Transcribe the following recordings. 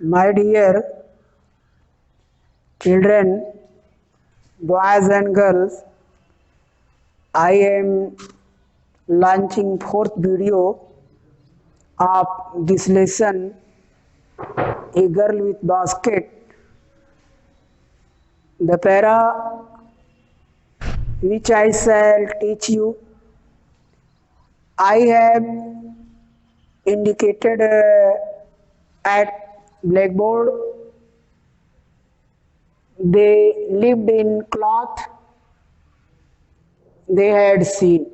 My dear children, boys and girls, I am launching fourth video of this lesson, A Girl with Basket. The para which I shall teach you, I have indicated at blackboard. They lived in cloth they had seen.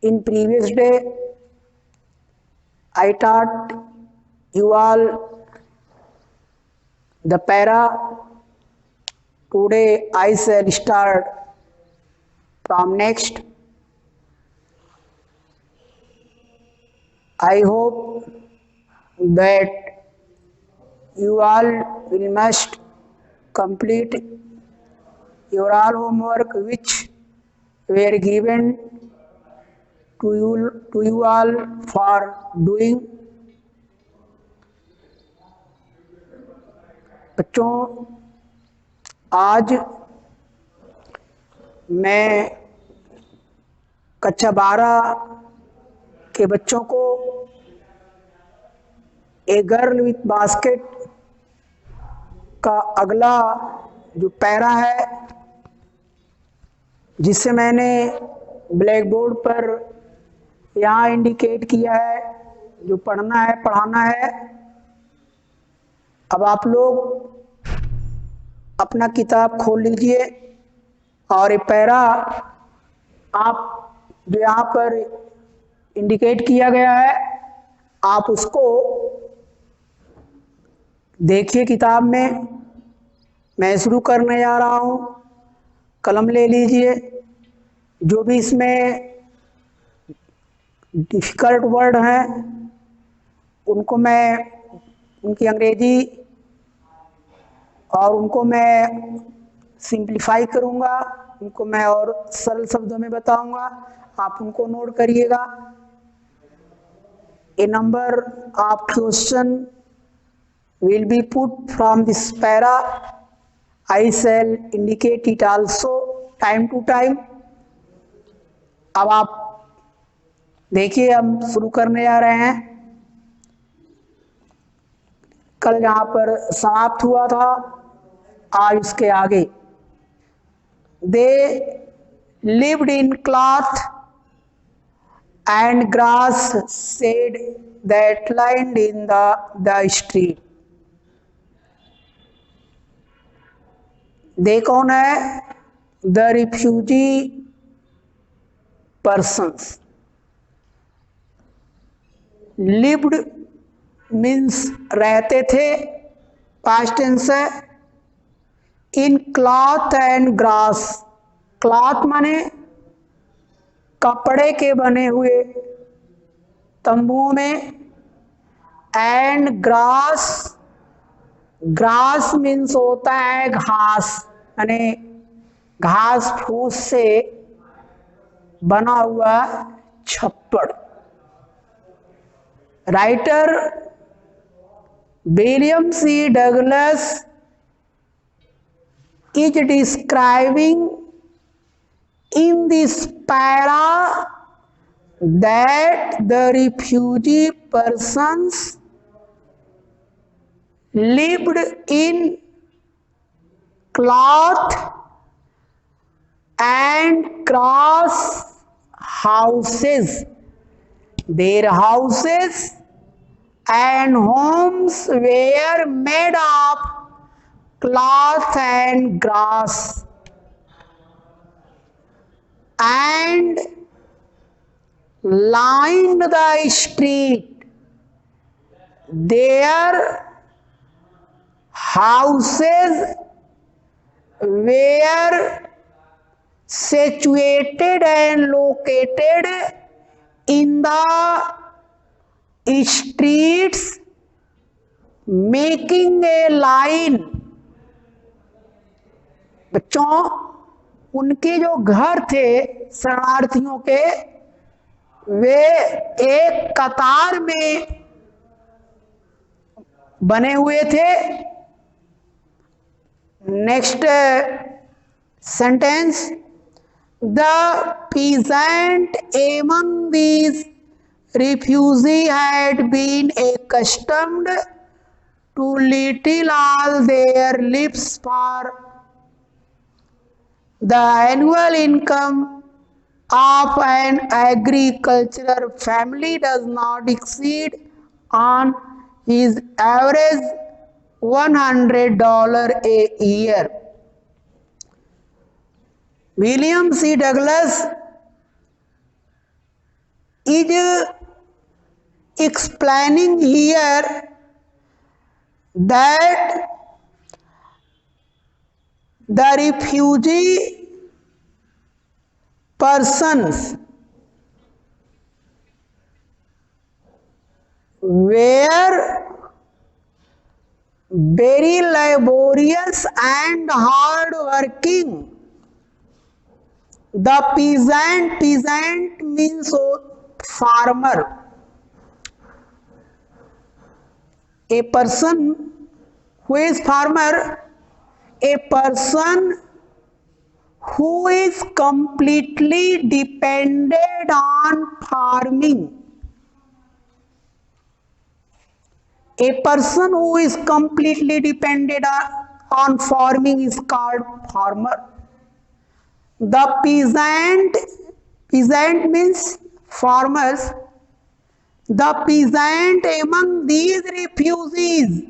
In previous day, I taught you all the para. Today I shall start from next. I hope that you all will must complete your all homework which were given to you all for doing. बच्चों, आज मैं कक्षा 12 के बच्चों को a girl with basket का अगला जो पैरा है, जिसे मैंने ब्लैक बोर्ड पर यहाँ इंडिकेट किया है, जो पढ़ना है पढ़ाना है। अब आप लोग अपना किताब खोल लीजिए और ये पैरा आप जो यहाँ पर इंडिकेट किया गया है, आप उसको देखिए किताब में। मैं शुरू करने जा रहा हूँ। कलम ले लीजिए। जो भी इसमें डिफिकल्ट वर्ड हैं उनको मैं उनकी अंग्रेजी और उनको मैं सिंप्लीफाई करूँगा, उनको मैं और सरल शब्दों में बताऊँगा। आप उनको नोट करिएगा। A number of question will be put from this para. I shall indicate it also time to time. अब आप देखिए, हम शुरू करने जा रहे हैं। कल यहाँ पर समाप्त हुआ था, आज उसके आगे। They lived in cloth and grass shade that lined in the street. they कौन है? The refugee persons. lived means रहते थे, past tense है। in cloth and grass, cloth माने कपड़े के बने हुए तंबुओं में, एंड ग्रास, ग्रास मीन्स होता है घास, यानी घास फूस से बना हुआ छप्पड़। Writer William C Douglas is describing in this para that the refugee persons lived in cloth and grass houses. Their houses and homes were made of cloth and grass and lined the street. Their houses were situated and located in the streets, making a line. बच्चों, उनके जो घर थे शरणार्थियों के, वे एक कतार में बने हुए थे। Next sentence, the peasant among these refugees had been accustomed to little all their lives, for the annual income of an agricultural family does not exceed on his average $100 a year. William C. Douglas is explaining here that the refugee persons were very laborious and hard working. The peasant means farmer. A person who is farmer, a person who is completely dependent on farming. A person who is completely dependent on farming is called farmer. The peasant means farmers. The peasant among these refugees,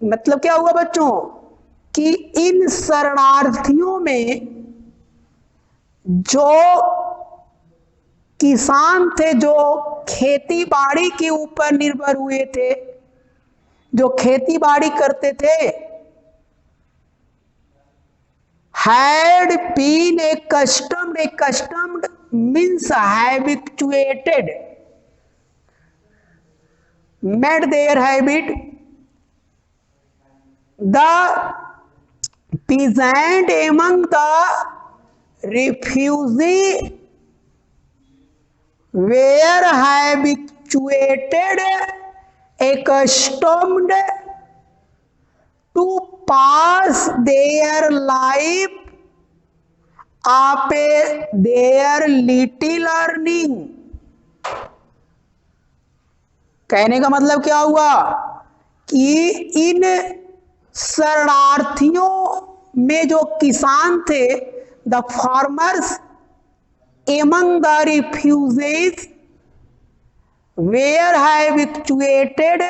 मतलब क्या हुआ बच्चों कि इन शरणार्थियों में जो किसान थे, जो खेती बाड़ी के ऊपर निर्भर हुए थे, जो खेती बाड़ी करते थे, had been accustomed means habituated, made their habit. The peasant among the refugees were habituated, accustomed to pass their life of their little earning. कहने का मतलब क्या हुआ कि इन शरणार्थियों में जो किसान थे, the farmers among the refugees were habituated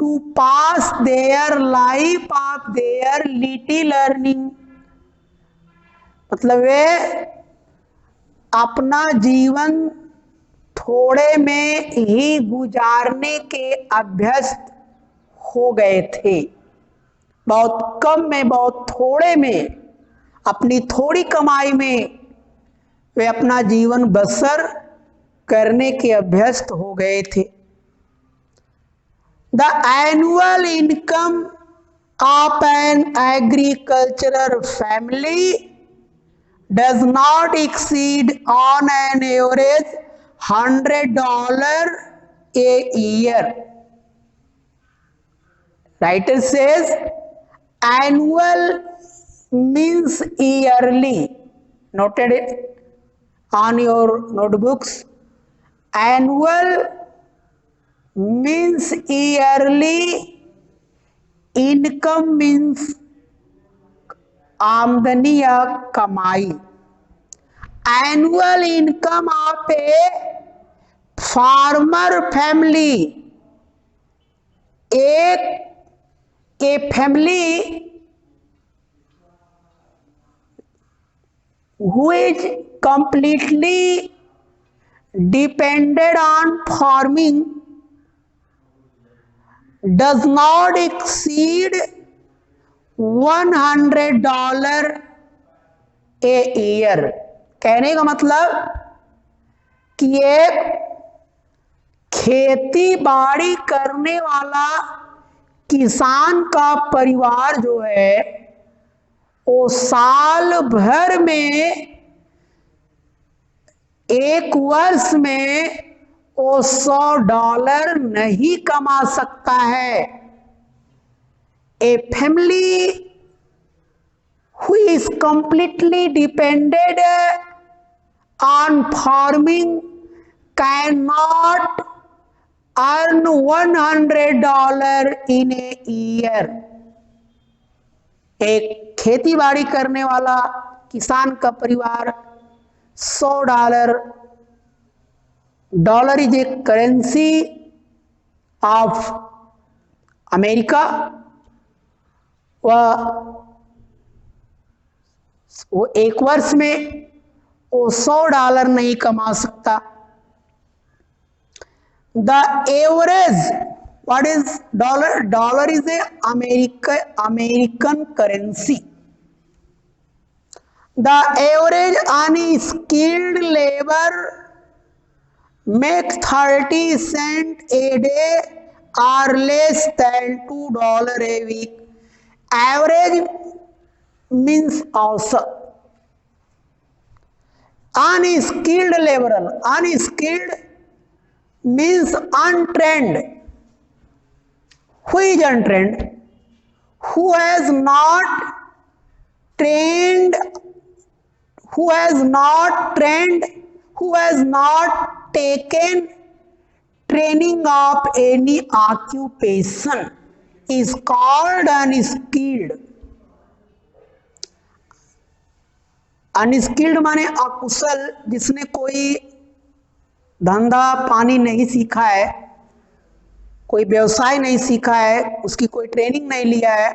to pass their life of their little earning. मतलब वे अपना जीवन थोड़े में ही गुजारने के अभ्यस्त हो गए थे। बहुत कम में, बहुत थोड़े में, अपनी थोड़ी कमाई में वे अपना जीवन बसर करने के अभ्यस्त हो गए थे। The annual income of an agricultural family does not exceed on an average $100 a year. Writer says annual means yearly. Noted it on your notebooks. Annual means yearly, income means आमदनी या कमाई। Annual income of a farmer family, a family who is completely dependent on farming does not exceed $100 a year. कहने का मतलब कि एक खेती बाड़ी करने वाला किसान का परिवार जो है वो साल भर में, एक वर्ष में वो $100 नहीं कमा सकता है। A family who is completely dependent on farming cannot earn $100 in a year। एक खेती बाड़ी करने वाला किसान का परिवार $100, dollar is a currency of America, वो एक वर्ष में वो $100 नहीं कमा सकता। The average what is dollar? Dollar is a American currency. The average unskilled labour make 30 cents a day or less than $2 a week। Average means also unskilled laborer. Unskilled means untrained. Who is untrained? Who has not trained, who has not taken training of any occupation is called unskilled। Unskilled माने अकुशल, जिसने कोई धंधा पानी नहीं सीखा है, कोई व्यवसाय नहीं सीखा है, उसकी कोई ट्रेनिंग नहीं लिया है।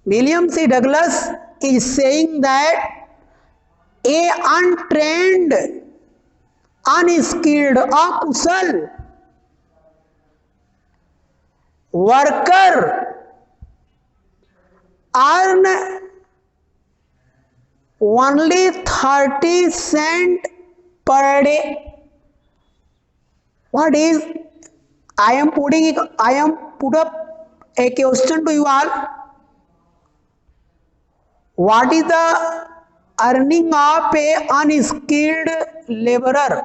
William C Douglas is saying that a untrained, unskilled, अकुशल worker earn only 30 cents per day। What is, I am put up a question to you all. What is the earning of a unskilled laborer?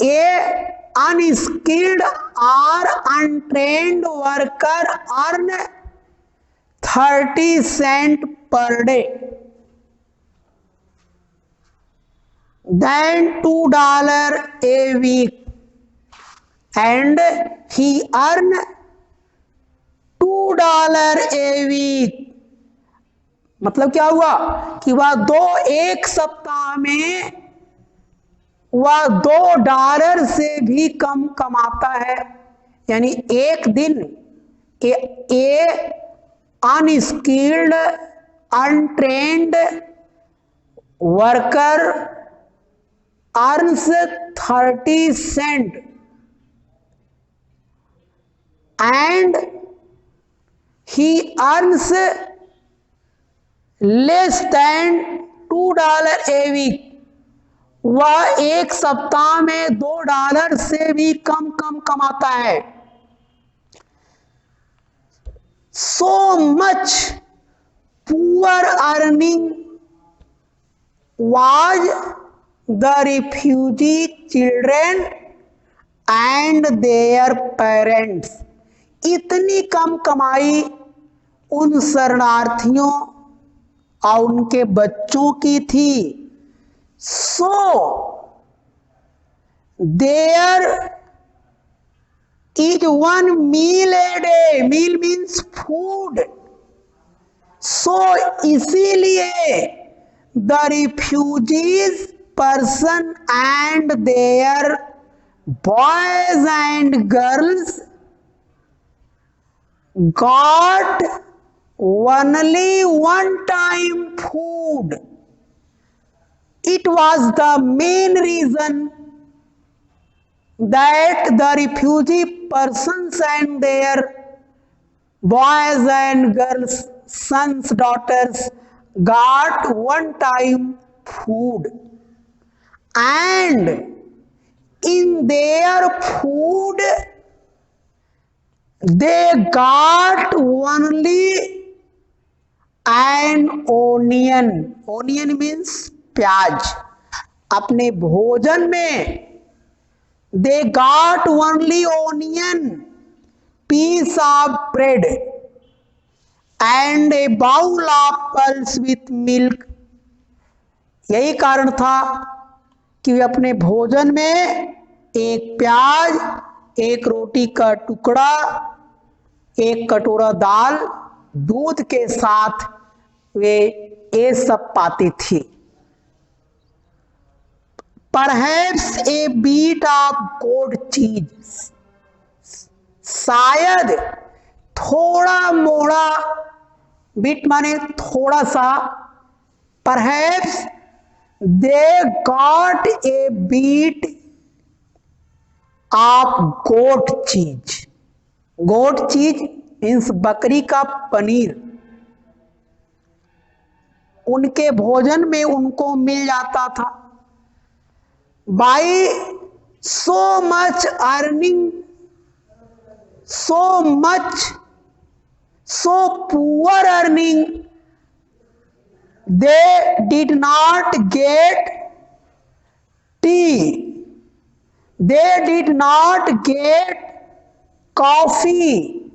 A unskilled or untrained worker earn 30 cents per day, then $2 a week, and he earn $2 a week। मतलब क्या हुआ कि वह एक सप्ताह में वह $2 से भी कम कमाता है। यानी एक दिन ए unskilled, untrained worker earns 30 cents and he earns less than $2 a week। वह एक सप्ताह में $2 से भी कम कमाता है। So much poor earning was the refugee children and their parents। इतनी कम कमाई उन शरणार्थियों और उनके बच्चों की थी। So there is one meal a day। meal means food। so इसीलिए the refugees person and their boys and girls got only one time food। it was the main reason that the refugee persons and their boys and girls, sons, daughters got one time food, and in their food they got only an onion। onion means प्याज। अपने भोजन में they got only onion, piece of bread and a bowl of pulse with milk। यही कारण था कि वे अपने भोजन में एक प्याज, एक रोटी का टुकड़ा, एक कटोरा दाल, दूध के साथ वे ये सब पाते थे। Perhaps a bit of goat cheese, शायद थोड़ा मोड़ा, बिट माने थोड़ा सा, perhaps they got a bit of goat cheese। गोट चीज मीन्स बकरी का पनीर उनके भोजन में उनको मिल जाता था। By so much earning, so poor earning, they did not get tea, they did not get coffee,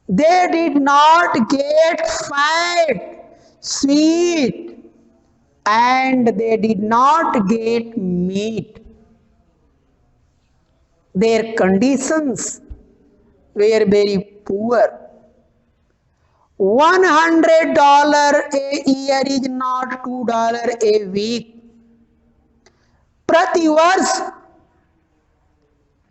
they did not get fat, sweet, and they did not get meat। Their conditions were very poor। $100 a year is not $2 a week। प्रति वर्ष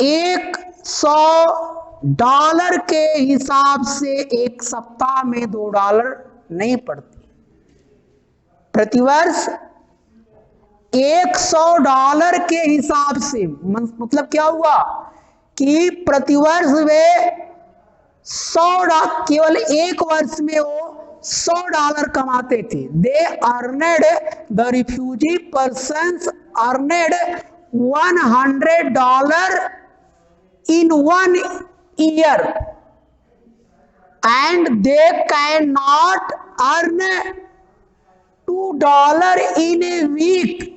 $100 के हिसाब से एक सप्ताह में $2 नहीं पड़ते। प्रतिवर्ष $100 के हिसाब से मतलब क्या हुआ कि प्रतिवर्ष वे $100, केवल एक वर्ष में वो $100 कमाते थे। They earned, the refugee persons earned $100 in 1 year and they cannot earn $2 in a week।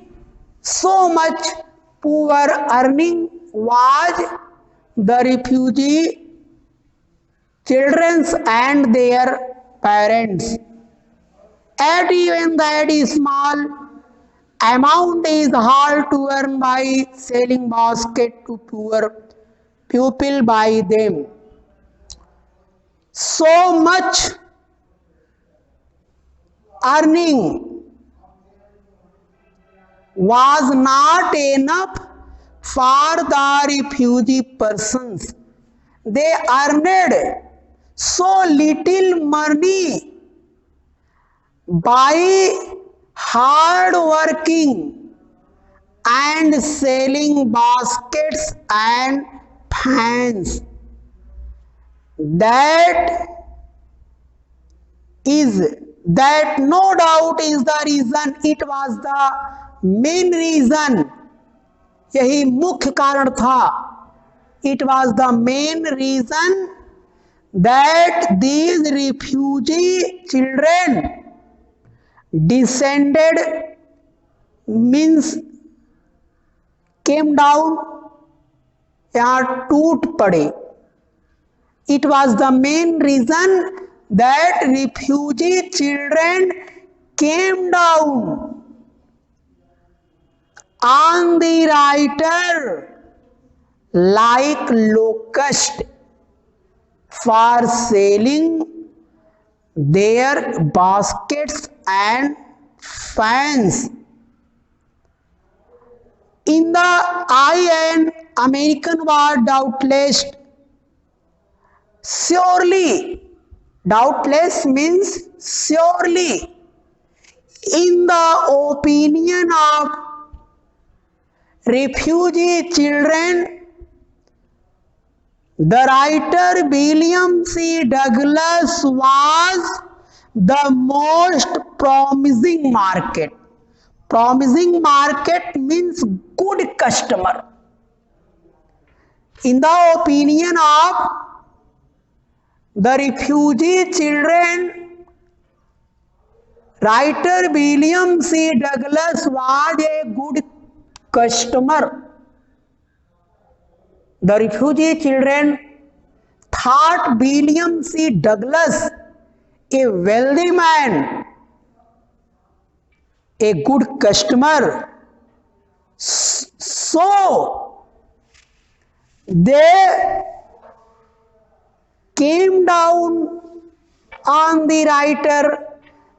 So much poor earning was the refugee children and their parents। And even that small amount is hard to earn by selling basket to poor people by them। So much earning was not enough for the refugee persons। They earned so little money by hard working and selling baskets and fans that no doubt is the reason, it was the main reason, यही मुख्य कारण था, it was the main reason that these refugee children descended means came down या टूट पड़े। It was the main reason that refugee children came down on the writer like locust for selling their baskets and fans। In the eye and American war, doubtless, surely, doubtless means surely, in the opinion of refugee children, the writer William C. Douglas was the most promising market। Promising market means good customer। In the opinion of the refugee children, Writer William C. Douglas was a good customer. The refugee children thought William C. Douglas a wealthy man, a good customer. So they came down on the writer.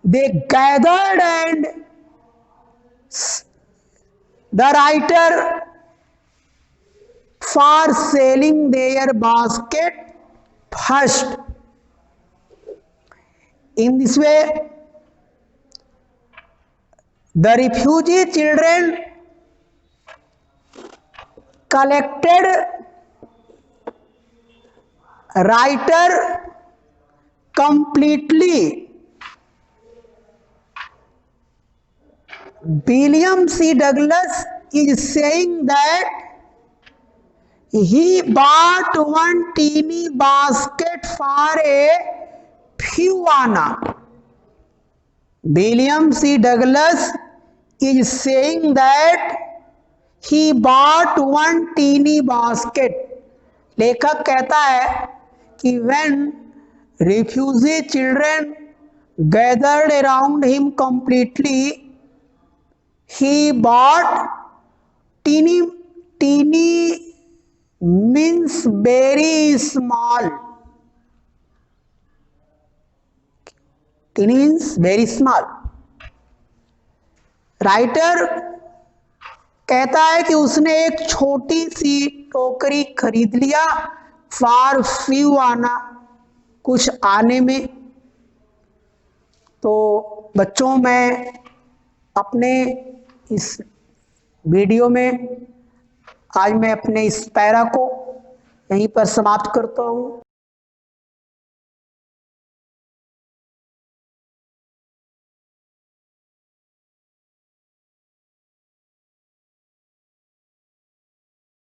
They gathered and the writer for selling their basket first. In this way, the refugee children collected writer completely. William C. Douglas is saying that he bought one teeny basket for a few anna. William C. Douglas is saying that he bought one teeny basket. लेखक कहता है कि when refugee children gathered around him completely, he bought teeny means very small. Teeny means very small. Writer कहता है कि उसने एक छोटी सी टोकरी खरीद लिया फॉर फ्यू आना, कुछ आने में। तो बच्चों, मैं अपने इस वीडियो में आज मैं अपने इस पैरा को यहीं पर समाप्त करता हूँ।